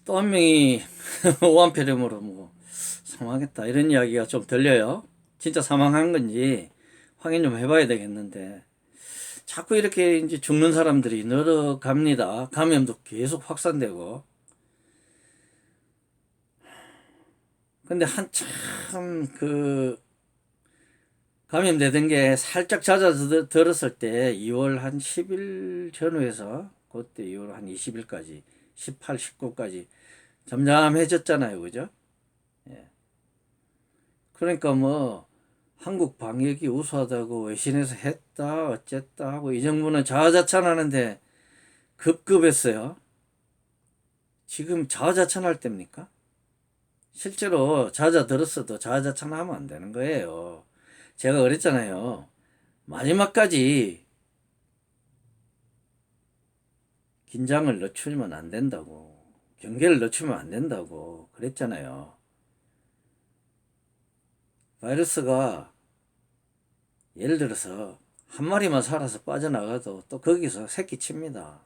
또 한 명이 오한폐렴으로 뭐 사망했다 이런 이야기가 좀 들려요. 진짜 사망한 건지 확인 좀 해봐야 되겠는데 자꾸 이렇게 이제 죽는 사람들이 늘어갑니다. 감염도 계속 확산되고. 근데 한참 그 감염되던 게 살짝 잦아들었을 때 2월 한 10일 전후에서 그때 2월 한 20일까지 18, 19까지 잠잠해졌잖아요. 그죠? 예. 그러니까 뭐 한국 방역이 우수하다고 외신에서 했다 어쨌다 하고 이 정부는 자화자찬하는데 급급했어요. 지금 자화자찬할 때입니까? 실제로 잦아들었어도 자화자찬하면 안 되는 거예요. 제가 그랬잖아요. 마지막까지 긴장을 늦추면 안 된다고. 경계를 늦추면 안 된다고 그랬잖아요. 바이러스가 예를 들어서 한 마리만 살아서 빠져나가도 또 거기서 새끼 칩니다.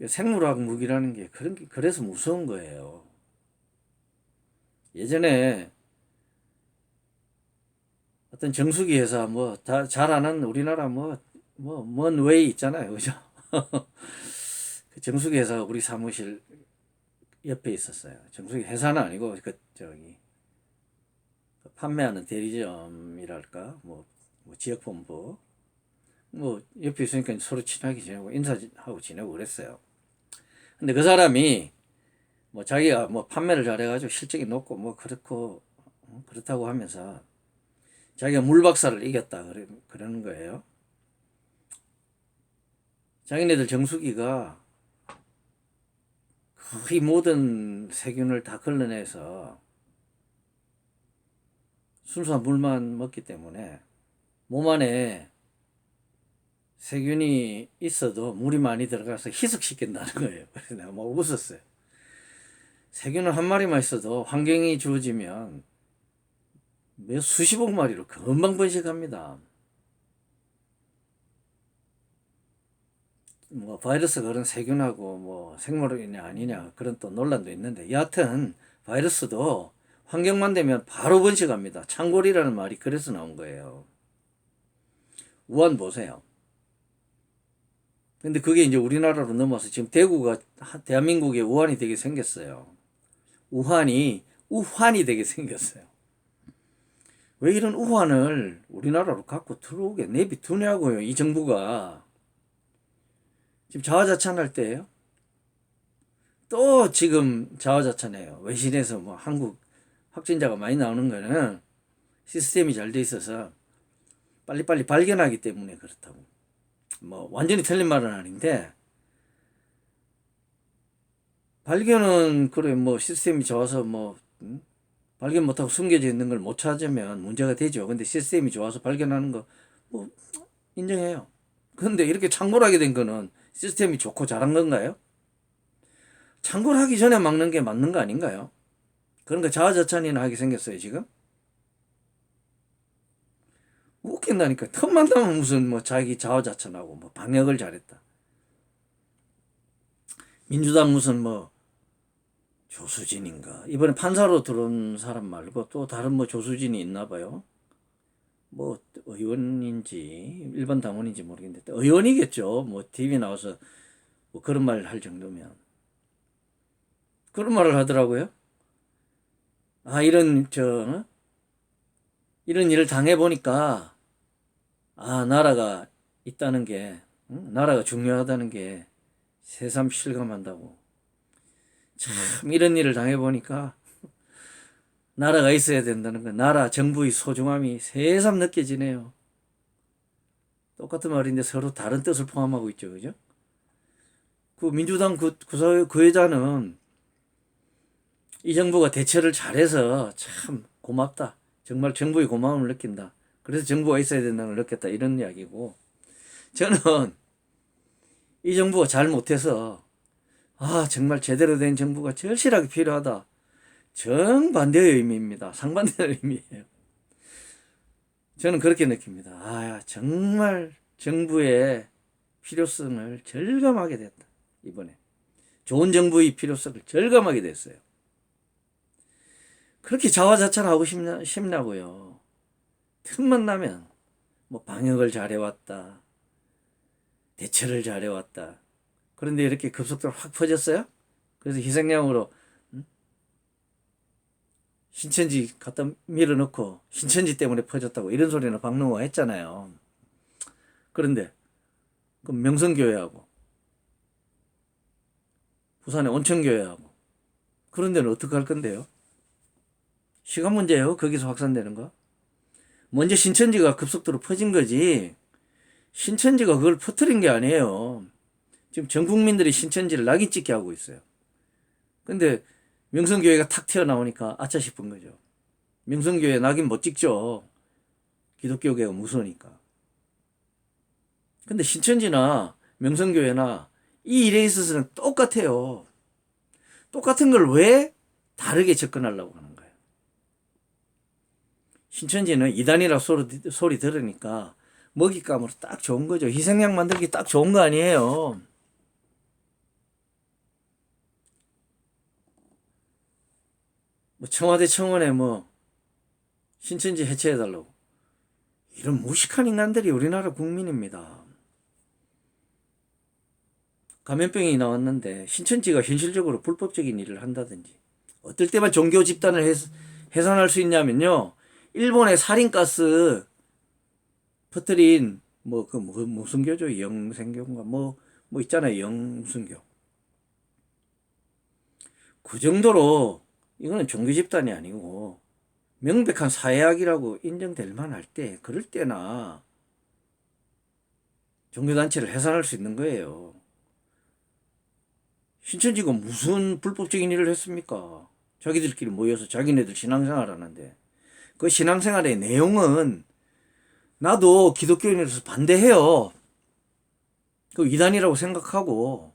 생물학 무기라는 게 그래서 무서운 거예요. 예전에 어떤 정수기 회사 뭐 다 잘 아는 우리나라 먼 웨이 있잖아요. 그죠? 그 정수기 회사가 우리 사무실 옆에 있었어요. 정수기 회사는 아니고 그 저기 판매하는 대리점이랄까 뭐 지역본부 뭐 옆에 있으니까 서로 친하게 지내고 인사하고 지내고 그랬어요. 근데 그 사람이 뭐 자기가 뭐 판매를 잘해가지고 실적이 높고 뭐 그렇고 그렇다고 하면서 자기가 물박사를 이겼다 그러는 거예요. 자기네들 정수기가 거의 모든 세균을 다 걸러내서 순수한 물만 먹기 때문에 몸 안에 세균이 있어도 물이 많이 들어가서 희석시킨다는 거예요. 그래서 내가 뭐 웃었어요. 세균은 한 마리만 있어도 환경이 주어지면 몇 수십억 마리로 금방 번식합니다. 뭐 바이러스가 그런 세균하고 뭐 생물이냐 아니냐 그런 또 논란도 있는데 여하튼 바이러스도 환경만 되면 바로 번식합니다. 창궐이라는 말이 그래서 나온 거예요. 우한 보세요. 근데 그게 이제 우리나라로 넘어서 지금 대구가 대한민국의 우한이 되게 생겼어요. 우한이 되게 생겼어요. 왜 이런 우한을 우리나라로 갖고 들어오게 내비두냐고요. 이 정부가. 지금 자화자찬할 때예요. 또 지금 자화자찬해요. 외신에서 뭐 한국 확진자가 많이 나오는 거는 시스템이 잘 돼 있어서 빨리빨리 발견하기 때문에 그렇다고. 뭐 완전히 틀린 말은 아닌데 발견은 그래 뭐 시스템이 좋아서 뭐 발견 못하고 숨겨져 있는 걸 못 찾으면 문제가 되죠. 근데 시스템이 좋아서 발견하는 거 뭐 인정해요. 근데 이렇게 창궐하게 된 거는 시스템이 좋고 잘한 건가요? 창궐하기 전에 막는 게 맞는 거 아닌가요? 그런 거 자화자찬이나 하게 생겼어요 지금. 웃긴다니까. 틈만 나면 무슨 뭐 자기 자화자찬하고 뭐 방역을 잘했다. 민주당 무슨 뭐 조수진인가 이번에 판사로 들어온 사람 말고 또 다른 뭐 조수진이 있나 봐요. 뭐 의원인지 일반 당원인지 모르겠는데 의원이겠죠. 뭐 TV 나와서 뭐 그런 말 할 정도면 그런 말을 하더라고요. 아 이런 일을 당해 보니까 아 나라가 있다는 게 나라가 중요하다는 게 새삼 실감한다고. 참 이런 일을 당해 보니까 나라가 있어야 된다는 거, 나라 정부의 소중함이 새삼 느껴지네요. 똑같은 말인데 서로 다른 뜻을 포함하고 있죠, 그죠? 그 민주당 그 여자는 이 정부가 대처를 잘해서 참 고맙다. 정말 정부의 고마움을 느낀다. 그래서 정부가 있어야 된다는 걸 느꼈다. 이런 이야기고. 저는 이 정부가 잘 못해서 아 정말 제대로 된 정부가 절실하게 필요하다. 정반대의 의미입니다. 상반되는 의미예요. 저는 그렇게 느낍니다. 아 정말 정부의 필요성을 절감하게 됐다. 이번에 좋은 정부의 필요성을 절감하게 됐어요. 그렇게 자화자찬하고 싶냐고요. 틈만 나면 뭐 방역을 잘해왔다, 대처를 잘해왔다. 그런데 이렇게 급속도로 확 퍼졌어요. 그래서 희생양으로 신천지 갖다 밀어넣고 신천지 때문에 퍼졌다고 이런 소리는 박능호가 했잖아요. 그런데 그 명성교회하고 부산의 온천교회하고 그런 데는 어떻게 할 건데요? 시간 문제예요. 거기서 확산되는 거. 먼저 신천지가 급속도로 퍼진 거지 신천지가 그걸 퍼뜨린 게 아니에요. 지금 전 국민들이 신천지를 낙인 찍게 하고 있어요. 근데 명성교회가 탁 튀어나오니까 아차 싶은 거죠. 명성교회 낙인 못 찍죠. 기독교계가 무서우니까. 근데 신천지나 명성교회나 이 일에 있어서는 똑같아요. 똑같은 걸 왜 다르게 접근하려고 하는 거예요. 신천지는 이단이라 소리 들으니까 먹잇감으로 딱 좋은 거죠. 희생양 만들기 딱 좋은 거 아니에요. 뭐 청와대 청원에 뭐 신천지 해체해달라고. 이런 무식한 인간들이 우리나라 국민입니다. 감염병이 나왔는데 신천지가 현실적으로 불법적인 일을 한다든지 어떨 때만 종교 집단을 해산할 수 있냐면요. 일본의 살인가스 퍼뜨린 무슨 교죠? 영생교인가 뭐 있잖아요. 영순교. 그 정도로 이거는 종교 집단이 아니고 명백한 사회악이라고 인정될 만할 때 그럴 때나 종교단체를 해산할 수 있는 거예요. 신천지가 무슨 불법적인 일을 했습니까? 자기들끼리 모여서 자기네들 신앙생활 하는데 그 신앙생활의 내용은 나도 기독교인으로서 반대해요. 그 이단이라고 생각하고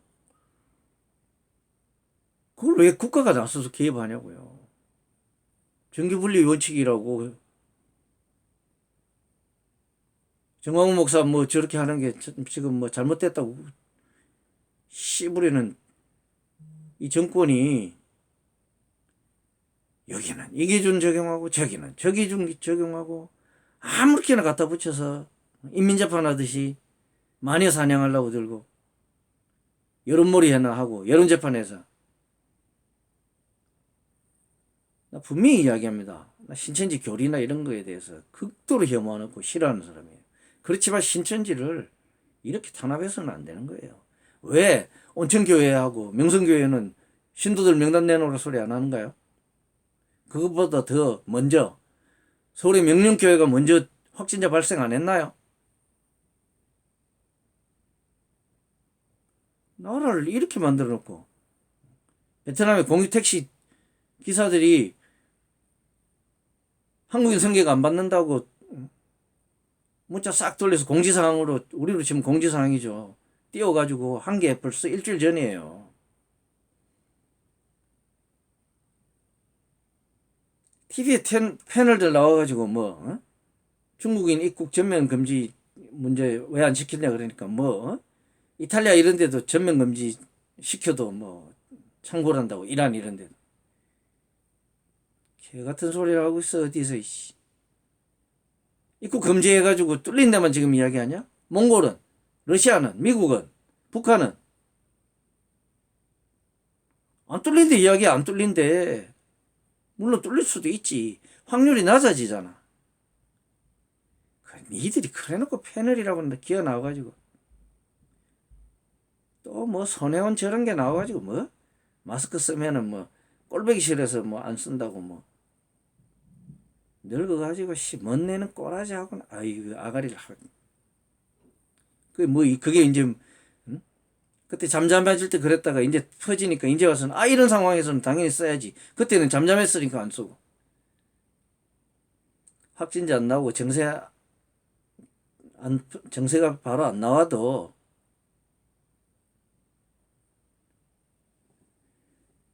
그걸 왜 국가가 나서서 개입하냐고요. 정규분리 원칙이라고 정광훈 목사 뭐 저렇게 하는 게 지금 뭐 잘못됐다고 씨부리는 이 정권이 여기는 이 기준 적용하고 저기는 저 기준 적용하고 아무렇게나 갖다 붙여서 인민재판 하듯이 마녀 사냥하려고 들고 여론몰이 해나 하고 여론재판에서 나 분명히 이야기합니다. 나 신천지 교리나 이런 거에 대해서 극도로 혐오하고 싫어하는 사람이에요. 그렇지만 신천지를 이렇게 탄압해서는 안 되는 거예요. 왜 온천교회하고 명성교회는 신도들 명단 내놓으라 소리 안 하는가요? 그것보다 더 먼저 서울의 명륜교회가 먼저 확진자 발생 안 했나요? 나라를 이렇게 만들어 놓고 베트남의 공유택시 기사들이 한국인 승객 안 받는다고 문자 싹 돌려서 공지사항으로 우리로 치면 공지사항이죠. 띄워가지고 한 게 벌써 일주일 전이에요. TV에 패널들 나와가지고 중국인 입국 전면 금지 문제 왜 안 시키냐 그러니까 이탈리아 이런 데도 전면 금지 시켜도 창궐한다고 이란 이런 데도 개 같은 소리를 하고 있어. 어디서 입국 금지해가지고 뚫린 데만 지금 이야기하냐? 몽골은, 러시아는, 미국은, 북한은 안 뚫린데 이야기 안 뚫린데 물론 뚫릴 수도 있지. 확률이 낮아지잖아. 니들이 그래놓고 패널이라고 기어 나와가지고 또 손해원 저런 게 나와가지고 마스크 쓰면은 꼴보기 싫어서 안 쓴다고 늙어가지고 멋내는 꼬라지 하고 아이고 아가리를 하고 그게 이제 그때 잠잠해질 때 그랬다가 이제 퍼지니까 이제 와서는 이런 상황에서는 당연히 써야지. 그때는 잠잠했으니까 안 쓰고 확진자 안 나오고 정세가 바로 안 나와도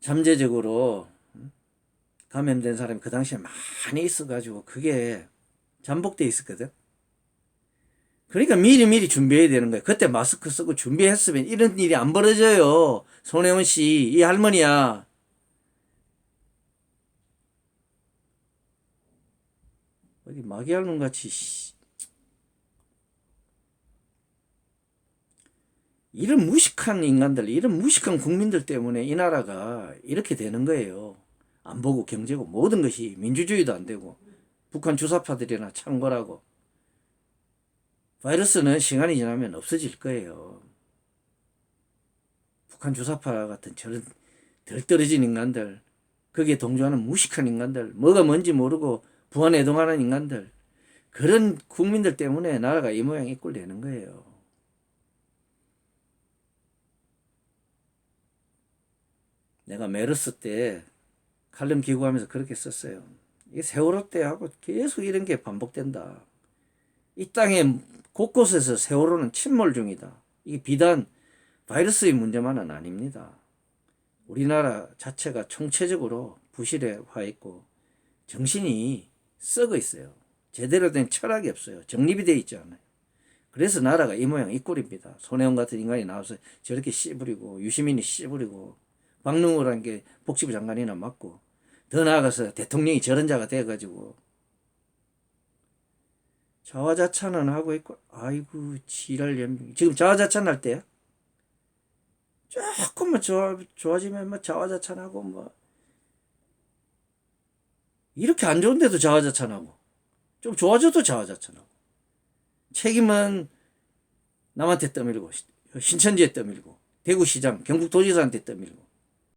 잠재적으로 감염된 사람이 그 당시에 많이 있어가지고 그게 잠복돼 있었거든. 그러니까 미리미리 준비해야 되는 거예요. 그때 마스크 쓰고 준비했으면 이런 일이 안 벌어져요. 손혜원 씨, 이 할머니야. 어디 마귀알놈 같이 이런 무식한 인간들, 이런 무식한 국민들 때문에 이 나라가 이렇게 되는 거예요. 안 보고 경제고 모든 것이 민주주의도 안 되고 북한 주사파들이나 창궐하고 바이러스는 시간이 지나면 없어질 거예요. 북한 주사파 같은 저런 덜 떨어진 인간들, 거기에 동조하는 무식한 인간들, 뭐가 뭔지 모르고 부안해동하는 인간들, 그런 국민들 때문에 나라가 이 모양 이 꼴 되는 거예요. 내가 메르스 때 칼럼 기고하면서 그렇게 썼어요. 이게 세월호 때하고 계속 이런 게 반복된다. 이 땅에 곳곳에서 세월호는 침몰 중이다. 이게 비단 바이러스의 문제만은 아닙니다. 우리나라 자체가 총체적으로 부실화 있고 정신이 썩어 있어요. 제대로 된 철학이 없어요. 정립이 되어 있지 않아요. 그래서 나라가 이 모양 이 꼴입니다. 손혜원 같은 인간이 나와서 저렇게 씨부리고 유시민이 씨부리고 박능호라는 게 복지부 장관이나 맡고 더 나아가서 대통령이 저런 자가 돼가지고 자화자찬은 하고 있고 아이고 지랄 연명 지금 자화자찬 할 때야? 조금만 좋아지면 뭐 자화자찬하고 뭐 이렇게 안 좋은데도 자화자찬하고 좀 좋아져도 자화자찬하고 책임은 남한테 떠밀고 신천지에 떠밀고 대구시장 경북도지사한테 떠밀고